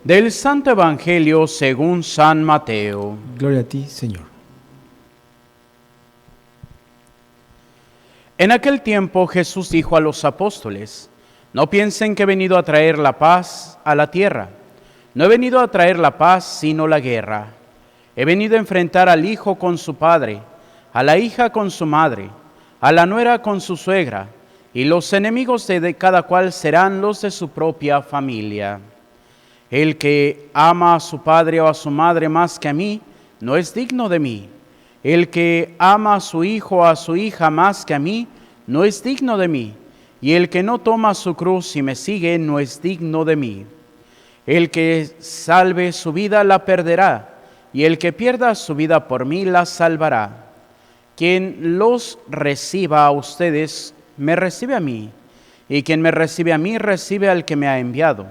Del Santo Evangelio según San Mateo. Gloria a ti, Señor. En aquel tiempo Jesús dijo a los apóstoles: no piensen que he venido a traer la paz a la tierra. No he venido a traer la paz, sino la guerra. He venido a enfrentar al hijo con su padre, a la hija con su madre, a la nuera con su suegra, y los enemigos de cada cual serán los de su propia familia. El que ama a su padre o a su madre más que a mí, no es digno de mí. El que ama a su hijo o a su hija más que a mí, no es digno de mí. Y el que no toma su cruz y me sigue, no es digno de mí. El que salve su vida la perderá, y el que pierda su vida por mí la salvará. Quien los reciba a ustedes, me recibe a mí, y quien me recibe a mí, recibe al que me ha enviado.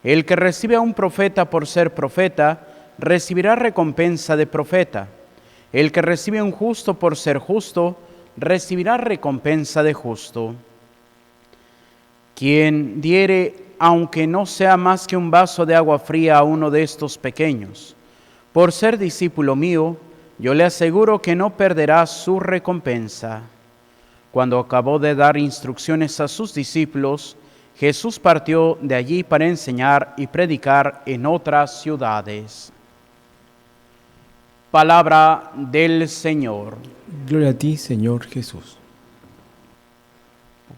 El que recibe a un profeta por ser profeta, recibirá recompensa de profeta. El que recibe a un justo por ser justo, recibirá recompensa de justo. Quien diere, aunque no sea más que un vaso de agua fría a uno de estos pequeños, por ser discípulo mío, yo le aseguro que no perderá su recompensa. Cuando acabó de dar instrucciones a sus discípulos, Jesús partió de allí para enseñar y predicar en otras ciudades. Palabra del Señor. Gloria a ti, Señor Jesús.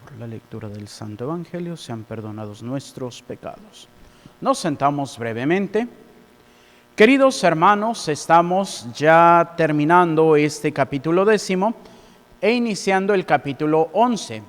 Por la lectura del Santo Evangelio sean perdonados nuestros pecados. Nos sentamos brevemente. Queridos hermanos, estamos ya terminando este capítulo 10 e iniciando el capítulo 11.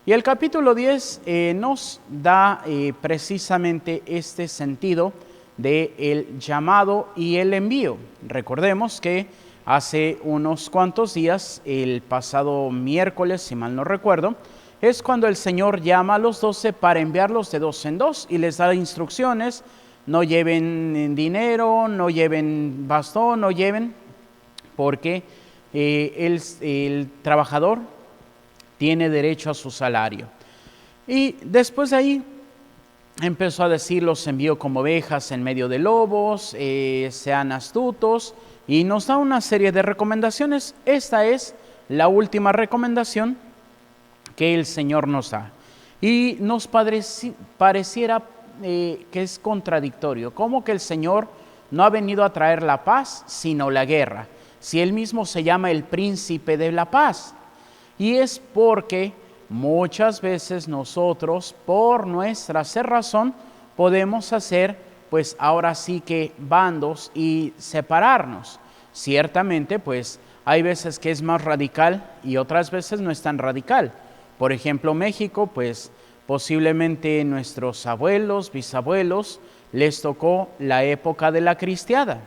Y el capítulo 10 nos da precisamente este sentido del llamado y el envío. Recordemos que hace unos cuantos días, el pasado miércoles, si mal no recuerdo, es cuando el Señor llama a los 12 para enviarlos de dos en dos y les da instrucciones: no lleven dinero, no lleven bastón, no lleven, porque el trabajador tiene derecho a su salario. Y después de ahí empezó a decir: los envío como ovejas en medio de lobos, sean astutos, y nos da una serie de recomendaciones. Esta es la última recomendación que el Señor nos da. Y nos pareciera que es contradictorio. ¿Cómo que el Señor no ha venido a traer la paz, sino la guerra? Si Él mismo se llama el príncipe de la paz. Y es porque muchas veces nosotros, por nuestra cerrazón, podemos hacer, pues ahora sí que bandos y separarnos. Ciertamente, pues hay veces que es más radical y otras veces no es tan radical. Por ejemplo, México, pues posiblemente nuestros abuelos, bisabuelos, les tocó la época de la cristiada.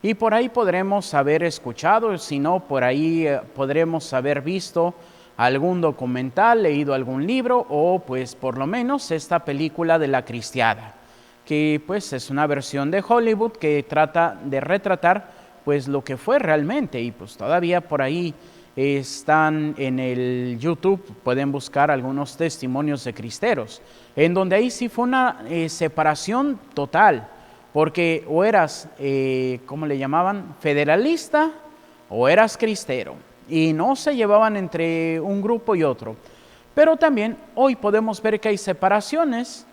Y por ahí podremos haber escuchado, si no, por ahí podremos haber visto algún documental, leído algún libro o pues por lo menos esta película de la cristiada, que pues es una versión de Hollywood que trata de retratar pues lo que fue realmente, y pues todavía por ahí están en el YouTube, pueden buscar algunos testimonios de cristeros, en donde ahí sí fue una separación total. Porque o eras, ¿cómo le llamaban? Federalista o eras cristero. Y no se llevaban entre un grupo y otro. Pero también hoy podemos ver que hay separaciones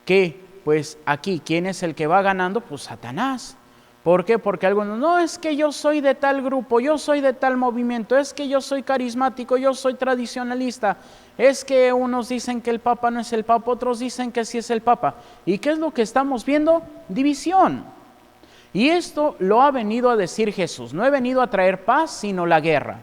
que, pues aquí, ¿quién es el que va ganando? Pues Satanás. ¿Por qué? Porque algunos, no, es que yo soy de tal grupo, yo soy de tal movimiento, es que yo soy carismático, yo soy tradicionalista, es que unos dicen que el Papa no es el Papa, otros dicen que sí es el Papa. ¿Y qué es lo que estamos viendo? División. Y esto lo ha venido a decir Jesús: no he venido a traer paz, sino la guerra.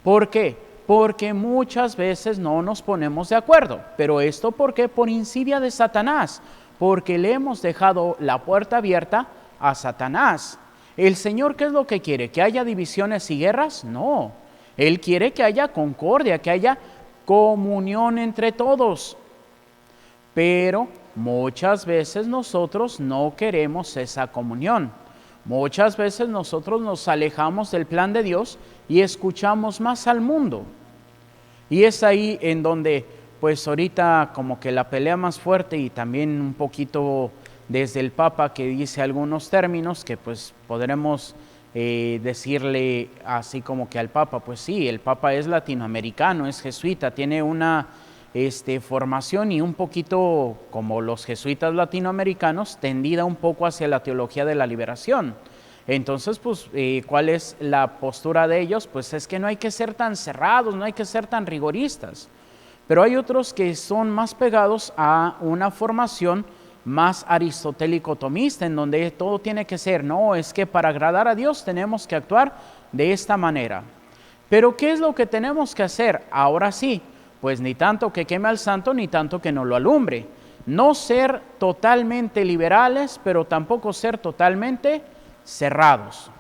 ¿Por qué? Porque muchas veces no nos ponemos de acuerdo. ¿Pero esto por qué? Por insidia de Satanás, porque le hemos dejado la puerta abierta a Satanás. ¿El Señor qué es lo que quiere? ¿Que haya divisiones y guerras? No. Él quiere que haya concordia, que haya comunión entre todos. Pero muchas veces nosotros no queremos esa comunión. Muchas veces nosotros nos alejamos del plan de Dios y escuchamos más al mundo. Y es ahí en donde, pues ahorita como que la pelea más fuerte y también un poquito desde el Papa, que dice algunos términos que pues podremos decirle así como que al Papa, pues sí, el Papa es latinoamericano, es jesuita, tiene una formación y un poquito como los jesuitas latinoamericanos, tendida un poco hacia la teología de la liberación. Entonces, pues, ¿cuál es la postura de ellos? Pues es que no hay que ser tan cerrados, no hay que ser tan rigoristas. Pero hay otros que son más pegados a una formación más aristotélico-tomista, en donde todo tiene que ser, no, es que para agradar a Dios tenemos que actuar de esta manera. Pero ¿qué es lo que tenemos que hacer? Ahora sí, pues ni tanto que queme al santo, ni tanto que no lo alumbre. No ser totalmente liberales, pero tampoco ser totalmente cerrados.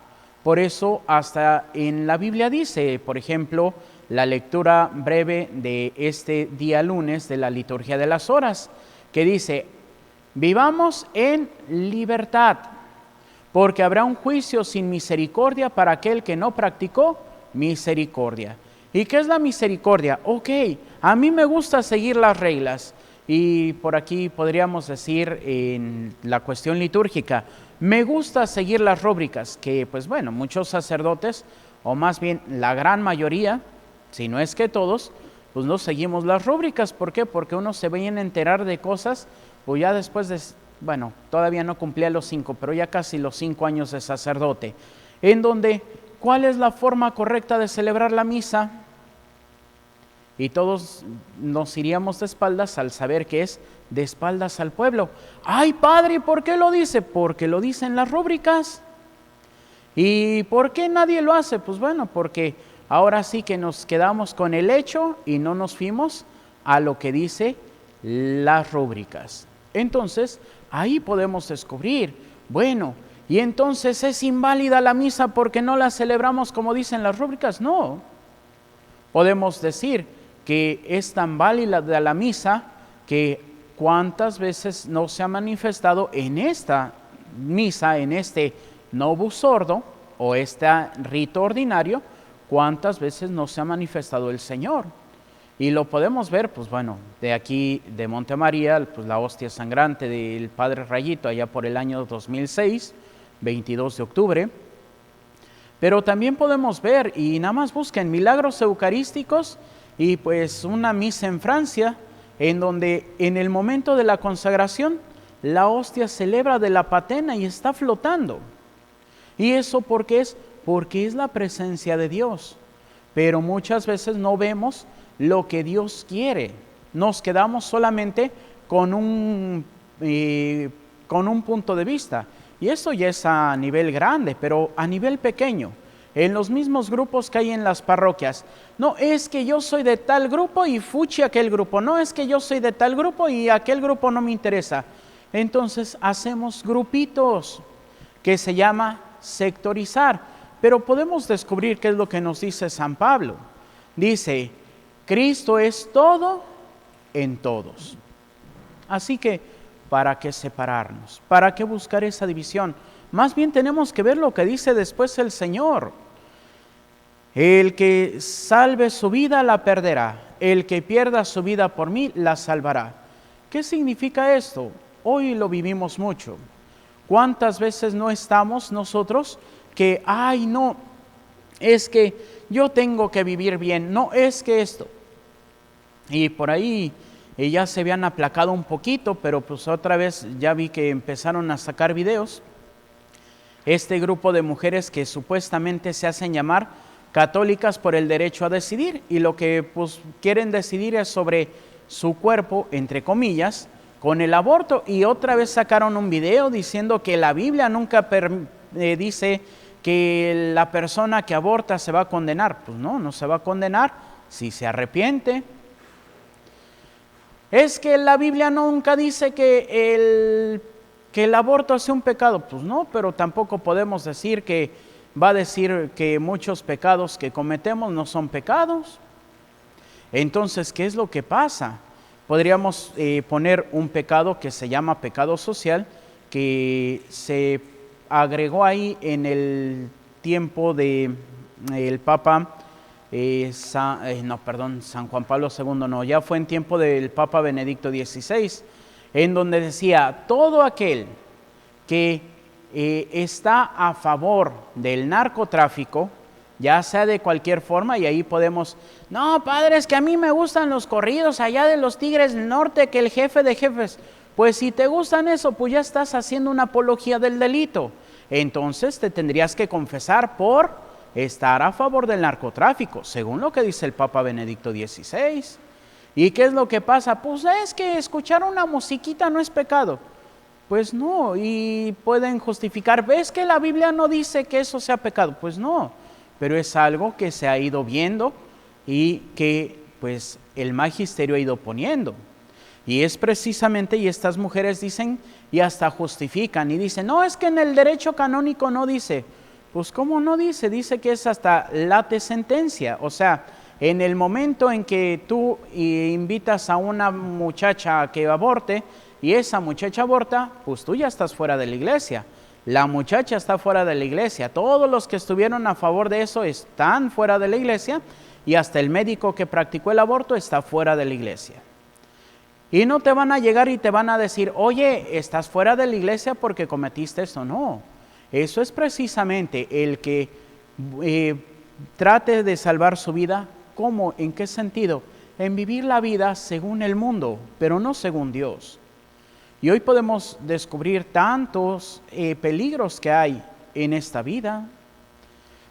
Por eso hasta en la Biblia dice, por ejemplo, la lectura breve de este día lunes de la liturgia de las horas, que dice: vivamos en libertad, porque habrá un juicio sin misericordia para aquel que no practicó misericordia. ¿Y qué es la misericordia? Ok, a mí me gusta seguir las reglas, y por aquí podríamos decir en la cuestión litúrgica, me gusta seguir las rúbricas, que pues bueno, muchos sacerdotes, o más bien la gran mayoría, si no es que todos, pues no seguimos las rúbricas. ¿Por qué? Porque uno se viene a enterar de cosas, pues ya después de, bueno, todavía no cumplía los 5, pero ya casi los 5 años de sacerdote, en donde, ¿cuál es la forma correcta de celebrar la misa? Y todos nos iríamos de espaldas al saber que es de espaldas al pueblo. ¡Ay, padre! ¿Por qué lo dice? Porque lo dicen las rúbricas. ¿Y por qué nadie lo hace? Pues bueno, porque ahora sí que nos quedamos con el hecho y no nos fuimos a lo que dice las rúbricas. Entonces, ahí podemos descubrir, bueno, ¿y entonces es inválida la misa porque no la celebramos como dicen las rúbricas? No. Podemos decir que es tan válida la misa que cuántas veces no se ha manifestado en esta misa, en este novus ordo o este rito ordinario, cuántas veces no se ha manifestado el Señor. Y lo podemos ver, pues bueno, de aquí de Montemaría, pues la hostia sangrante del Padre Rayito allá por el año 2006, 22 de octubre. Pero también podemos ver, y nada más busquen milagros eucarísticos y pues una misa en Francia, en donde en el momento de la consagración la hostia celebra de la patena y está flotando. ¿Y eso por qué es? Porque es la presencia de Dios. Pero muchas veces no vemos lo que Dios quiere. Nos quedamos solamente con un punto de vista. Y eso ya es a nivel grande, pero a nivel pequeño. En los mismos grupos que hay en las parroquias. No es que yo soy de tal grupo y fuchi aquel grupo. No es que yo soy de tal grupo y aquel grupo no me interesa. Entonces hacemos grupitos que se llama sectorizar. Pero podemos descubrir qué es lo que nos dice San Pablo. Dice, Cristo es todo en todos. Así que, ¿para qué separarnos? ¿Para qué buscar esa división? Más bien tenemos que ver lo que dice después el Señor. El que salve su vida la perderá. El que pierda su vida por mí la salvará. ¿Qué significa esto? Hoy lo vivimos mucho. ¿Cuántas veces no estamos nosotros que, ay no, es que yo tengo que vivir bien, no es que esto? Y por ahí ya se habían aplacado un poquito, pero pues otra vez ya vi que empezaron a sacar videos. Este grupo de mujeres que supuestamente se hacen llamar católicas por el derecho a decidir, y lo que pues quieren decidir es sobre su cuerpo, entre comillas, con el aborto. Y otra vez sacaron un video diciendo que la Biblia nunca dice que la persona que aborta se va a condenar. Pues no, no se va a condenar si se arrepiente. Es que la Biblia nunca dice que el aborto sea un pecado. Pues no, pero tampoco podemos decir que va a decir que muchos pecados que cometemos no son pecados. Entonces, ¿qué es lo que pasa? Podríamos poner un pecado que se llama pecado social, que se agregó ahí en el tiempo de el Papa, San Juan Pablo II, no, ya fue en tiempo del Papa Benedicto XVI, en donde decía, todo aquel que está a favor del narcotráfico, ya sea de cualquier forma, y ahí podemos, no, padre, es que a mí me gustan los corridos allá de los Tigres del Norte, que el jefe de jefes, pues si te gustan eso, pues ya estás haciendo una apología del delito. Entonces te tendrías que confesar por estar a favor del narcotráfico, según lo que dice el Papa Benedicto XVI. ¿Y qué es lo que pasa? Pues es que escuchar una musiquita no es pecado. Pues no, y pueden justificar, ¿ves que la Biblia no dice que eso sea pecado? Pues no, pero es algo que se ha ido viendo y que pues el magisterio ha ido poniendo. Y es precisamente, y estas mujeres dicen y hasta justifican y dicen, no, es que en el derecho canónico no dice. Pues ¿cómo no dice? Dice que es hasta late sentencia. O sea, en el momento en que tú invitas a una muchacha a que aborte y esa muchacha aborta, pues tú ya estás fuera de la iglesia. La muchacha está fuera de la iglesia. Todos los que estuvieron a favor de eso están fuera de la iglesia y hasta el médico que practicó el aborto está fuera de la iglesia. Y no te van a llegar y te van a decir, oye, estás fuera de la iglesia porque cometiste esto. No, eso es precisamente el que trate de salvar su vida. ¿Cómo? ¿En qué sentido? En vivir la vida según el mundo, pero no según Dios. Y hoy podemos descubrir tantos peligros que hay en esta vida.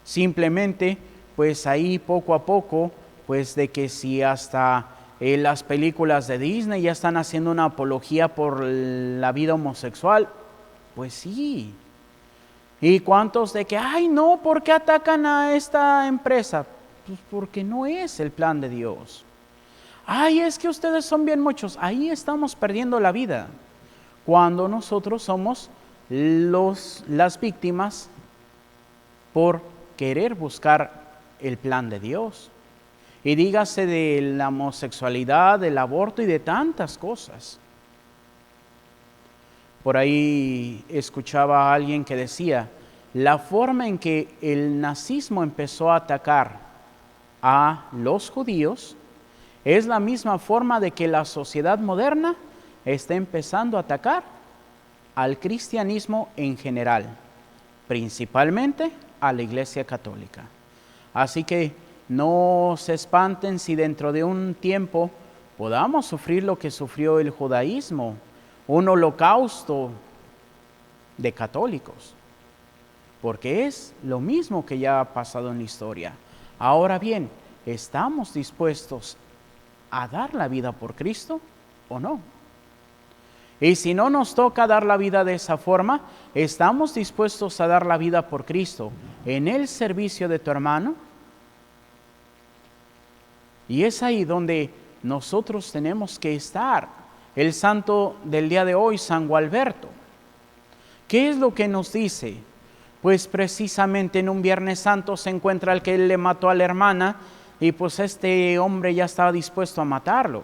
Simplemente, pues ahí poco a poco, pues de que si hasta las películas de Disney ya están haciendo una apología por la vida homosexual, pues sí. ¿Y cuántos de que, ay no, ¿por qué atacan a esta empresa? Pues porque no es el plan de Dios. Ay, es que ustedes son bien muchos. Ahí estamos perdiendo la vida. Cuando nosotros somos las víctimas por querer buscar el plan de Dios. Y dígase de la homosexualidad, del aborto y de tantas cosas. Por ahí escuchaba a alguien que decía, la forma en que el nazismo empezó a atacar a los judíos es la misma forma de que la sociedad moderna está empezando a atacar al cristianismo en general, principalmente a la Iglesia Católica. Así que no se espanten si dentro de un tiempo podamos sufrir lo que sufrió el judaísmo, un holocausto de católicos, porque es lo mismo que ya ha pasado en la historia. Ahora bien, ¿estamos dispuestos a dar la vida por Cristo o no? Y si no nos toca dar la vida de esa forma, ¿estamos dispuestos a dar la vida por Cristo en el servicio de tu hermano? Y es ahí donde nosotros tenemos que estar. El santo del día de hoy, San Gualberto, ¿qué es lo que nos dice? Pues precisamente en un Viernes Santo se encuentra el que le mató a la hermana y pues este hombre ya estaba dispuesto a matarlo.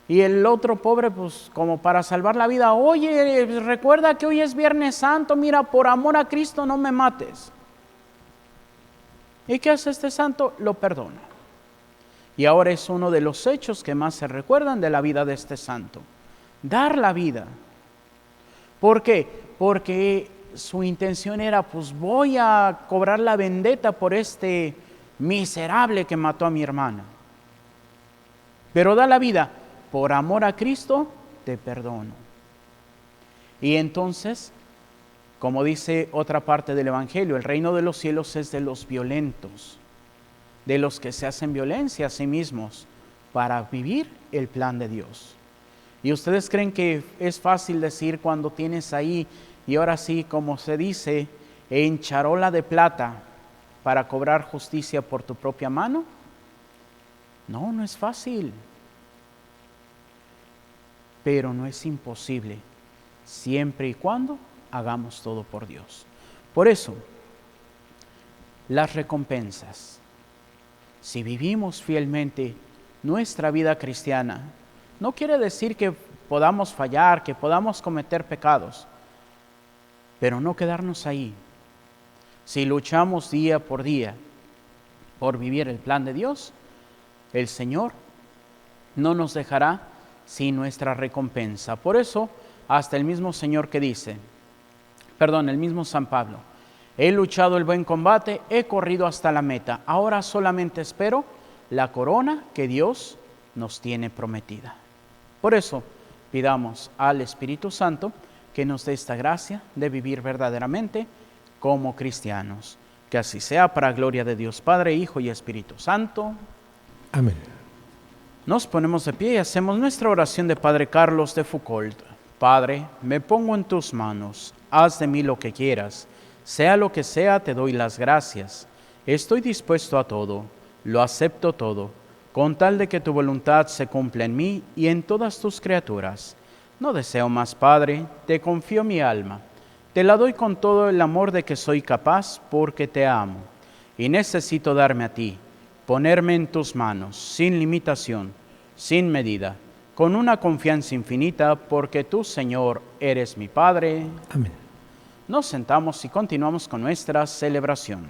Y el otro pobre, pues como para salvar la vida, oye, recuerda que hoy es Viernes Santo, mira, por amor a Cristo no me mates. ¿Y qué hace este santo? Lo perdona. Y ahora es uno de los hechos que más se recuerdan de la vida de este santo. Dar la vida. ¿Por qué? Porque su intención era, pues voy a cobrar la vendetta por este miserable que mató a mi hermana. Pero da la vida. Por amor a Cristo, te perdono. Y entonces, como dice otra parte del Evangelio, el reino de los cielos es de los violentos, de los que se hacen violencia a sí mismos para vivir el plan de Dios. ¿Y ustedes creen que es fácil decir cuando tienes ahí, y ahora sí, como se dice, en charola de plata para cobrar justicia por tu propia mano? No, no es fácil. Pero no es imposible, siempre y cuando hagamos todo por Dios. Por eso, las recompensas. Si vivimos fielmente nuestra vida cristiana, no quiere decir que podamos fallar, que podamos cometer pecados, pero no quedarnos ahí. Si luchamos día por día por vivir el plan de Dios, el Señor no nos dejará sin nuestra recompensa. Por eso, hasta el mismo Señor que dice, el mismo San Pablo. He luchado el buen combate, he corrido hasta la meta. Ahora solamente espero la corona que Dios nos tiene prometida. Por eso, pidamos al Espíritu Santo que nos dé esta gracia de vivir verdaderamente como cristianos. Que así sea, para gloria de Dios Padre, Hijo y Espíritu Santo. Amén. Nos ponemos de pie y hacemos nuestra oración de Padre Carlos de Foucault. Padre, me pongo en tus manos, haz de mí lo que quieras. Sea lo que sea, te doy las gracias. Estoy dispuesto a todo, lo acepto todo, con tal de que tu voluntad se cumpla en mí y en todas tus criaturas. No deseo más, Padre, te confío mi alma. Te la doy con todo el amor de que soy capaz, porque te amo. Y necesito darme a ti, ponerme en tus manos, sin limitación, sin medida, con una confianza infinita, porque tú, Señor, eres mi Padre. Amén. Nos sentamos y continuamos con nuestra celebración.